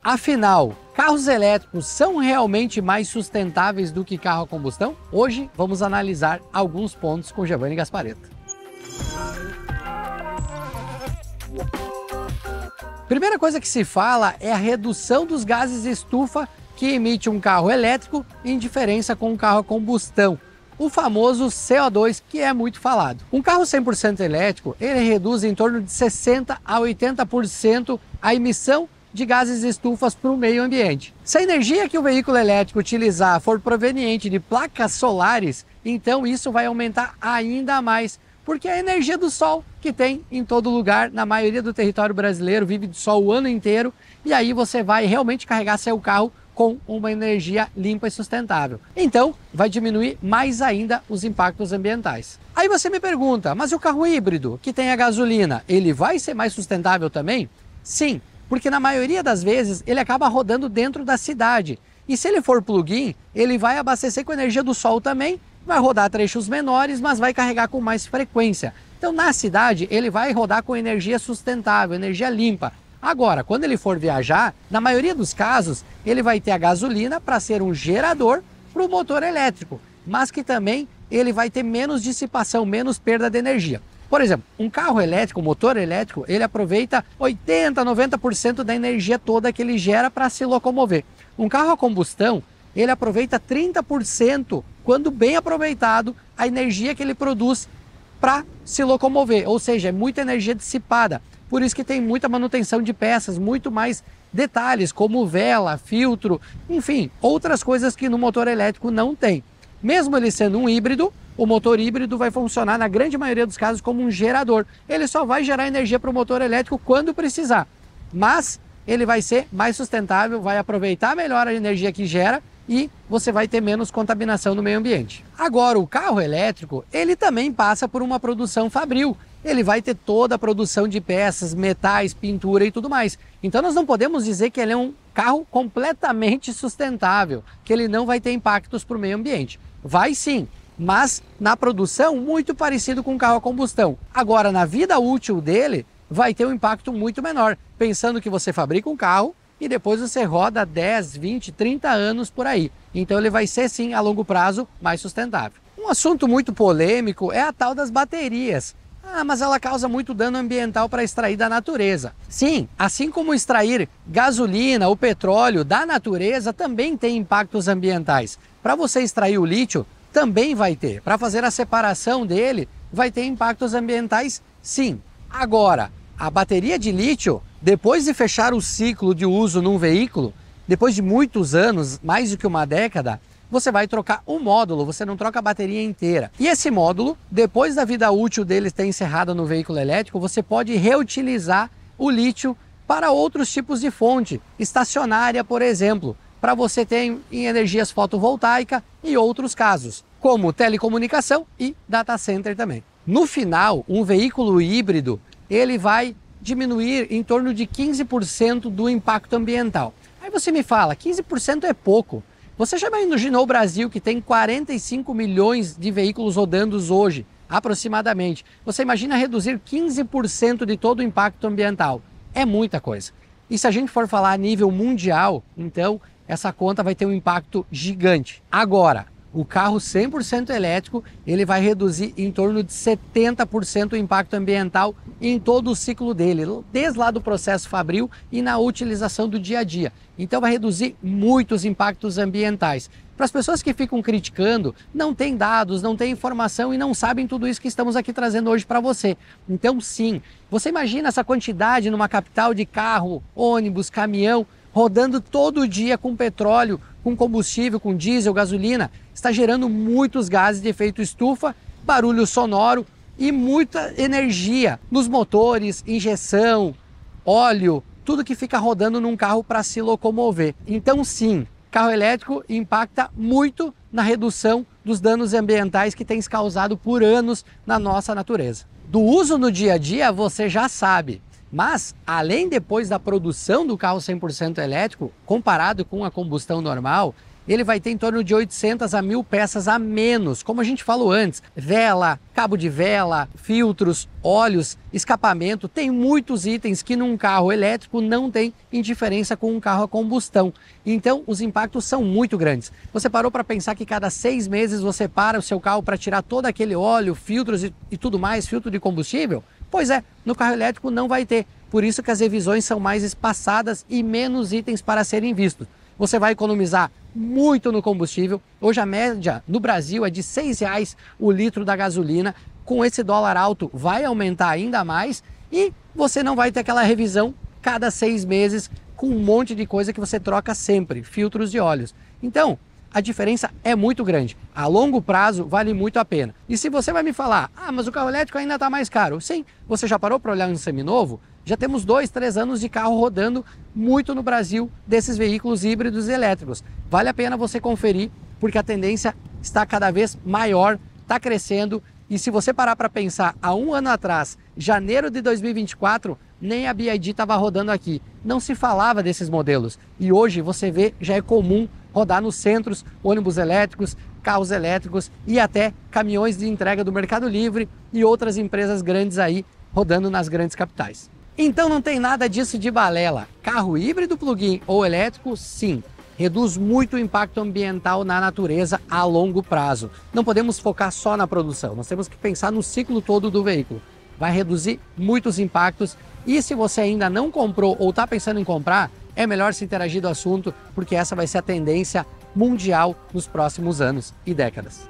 Afinal, carros elétricos são realmente mais sustentáveis do que carro a combustão? Hoje vamos analisar alguns pontos com Giovanni Gasparetto. Primeira coisa que se fala é a redução dos gases de estufa que emite um carro elétrico em diferença com um carro a combustão, o famoso CO2, que é muito falado. Um carro 100% elétrico, ele reduz em torno de 60 a 80% a emissão de gases de estufas para o meio ambiente. Se a energia que o veículo elétrico utilizar for proveniente de placas solares, então isso vai aumentar ainda mais, porque é a energia do sol que tem em todo lugar, na maioria do território brasileiro, vive de sol o ano inteiro, e aí você vai realmente carregar seu carro com uma energia limpa e sustentável. Então, vai diminuir mais ainda os impactos ambientais. Aí você me pergunta, mas o carro híbrido, que tem a gasolina, ele vai ser mais sustentável também? Sim, porque na maioria das vezes ele acaba rodando dentro da cidade. E se ele for plug-in, ele vai abastecer com energia do sol também, vai rodar trechos menores, mas vai carregar com mais frequência. Então na cidade ele vai rodar com energia sustentável, energia limpa. Agora, quando ele for viajar, na maioria dos casos, ele vai ter a gasolina para ser um gerador para o motor elétrico, mas que também ele vai ter menos dissipação, menos perda de energia. Por exemplo, um carro elétrico, um motor elétrico, ele aproveita 80, 90% da energia toda que ele gera para se locomover. Um carro a combustão, ele aproveita 30%, quando bem aproveitado, a energia que ele produz para se locomover, ou seja, é muita energia dissipada. Por isso que tem muita manutenção de peças, muito mais detalhes, como vela, filtro, enfim, outras coisas que no motor elétrico não tem. Mesmo ele sendo um híbrido, o motor híbrido vai funcionar na grande maioria dos casos como um gerador. Ele só vai gerar energia para o motor elétrico quando precisar, mas ele vai ser mais sustentável, vai aproveitar melhor a energia que gera e você vai ter menos contaminação no meio ambiente. Agora, o carro elétrico, ele também passa por uma produção fabril. Ele vai ter toda a produção de peças, metais, pintura e tudo mais. Então nós não podemos dizer que ele é um carro completamente sustentável, que ele não vai ter impactos para o meio ambiente. Vai sim, mas na produção muito parecido com um carro a combustão. Agora, na vida útil dele, vai ter um impacto muito menor, pensando que você fabrica um carro e depois você roda 10, 20, 30 anos por aí. Então ele vai ser sim, a longo prazo, mais sustentável. Um assunto muito polêmico é a tal das baterias. Ah, mas ela causa muito dano ambiental para extrair da natureza. Sim, assim como extrair gasolina ou petróleo da natureza também tem impactos ambientais. Para você extrair o lítio, também vai ter. Para fazer a separação dele, vai ter impactos ambientais, sim. Agora, a bateria de lítio, depois de fechar o ciclo de uso num veículo, depois de muitos anos, mais do que uma década, você vai trocar um módulo, você não troca a bateria inteira. E esse módulo, depois da vida útil dele ter encerrada no veículo elétrico, você pode reutilizar o lítio para outros tipos de fonte, estacionária, por exemplo, para você ter em energias fotovoltaica e outros casos, como telecomunicação e data center também. No final, um veículo híbrido, ele vai diminuir em torno de 15% do impacto ambiental. Aí você me fala, 15% é pouco. Você já imaginou o Brasil, que tem 45 milhões de veículos rodando hoje, aproximadamente? Você imagina reduzir 15% de todo o impacto ambiental? É muita coisa. E se a gente for falar a nível mundial, então essa conta vai ter um impacto gigante. Agora, o carro 100% elétrico, ele vai reduzir em torno de 70% o impacto ambiental em todo o ciclo dele, desde lá do processo fabril e na utilização do dia a dia. Então vai reduzir muitos impactos ambientais. Para as pessoas que ficam criticando, não tem dados, não tem informação e não sabem tudo isso que estamos aqui trazendo hoje para você. Então sim, você imagina essa quantidade numa capital de carro, ônibus, caminhão, rodando todo dia com petróleo, com combustível, com diesel, gasolina, está gerando muitos gases de efeito estufa, barulho sonoro e muita energia nos motores, injeção, óleo, tudo que fica rodando num carro para se locomover. Então sim, carro elétrico impacta muito na redução dos danos ambientais que tem causado por anos na nossa natureza. Do uso no dia a dia você já sabe. Mas, além depois da produção do carro 100% elétrico, comparado com a combustão normal, ele vai ter em torno de 800 a 1.000 peças a menos, como a gente falou antes, vela, cabo de vela, filtros, óleos, escapamento, tem muitos itens que num carro elétrico não tem em diferença com um carro a combustão. Então os impactos são muito grandes. Você parou para pensar que cada 6 meses você para o seu carro para tirar todo aquele óleo, filtros e tudo mais, filtro de combustível? Pois é, no carro elétrico não vai ter. Por isso que as revisões são mais espaçadas e menos itens para serem vistos. Você vai economizar muito no combustível. Hoje a média no Brasil é de R$ 6,00 o litro da gasolina. Com esse dólar alto vai aumentar ainda mais e você não vai ter aquela revisão cada 6 meses com um monte de coisa que você troca sempre, filtros e óleos. Então, a diferença é muito grande. A longo prazo vale muito a pena. E se você vai me falar, mas o carro elétrico ainda está mais caro. Sim, você já parou para olhar um seminovo? Já temos 2, 3 anos de carro rodando muito no Brasil desses veículos híbridos e elétricos. Vale a pena você conferir, porque a tendência está cada vez maior, está crescendo. E se você parar para pensar, há um ano atrás, janeiro de 2024, nem a BYD estava rodando aqui. Não se falava desses modelos. E hoje você vê, já é comum rodar nos centros, ônibus elétricos, carros elétricos e até caminhões de entrega do Mercado Livre e outras empresas grandes aí rodando nas grandes capitais. Então não tem nada disso de balela. Carro híbrido, plug-in ou elétrico, sim, reduz muito o impacto ambiental na natureza a longo prazo. Não podemos focar só na produção, nós temos que pensar no ciclo todo do veículo. Vai reduzir muitos impactos e se você ainda não comprou ou está pensando em comprar, é melhor se interagir do assunto, porque essa vai ser a tendência mundial nos próximos anos e décadas.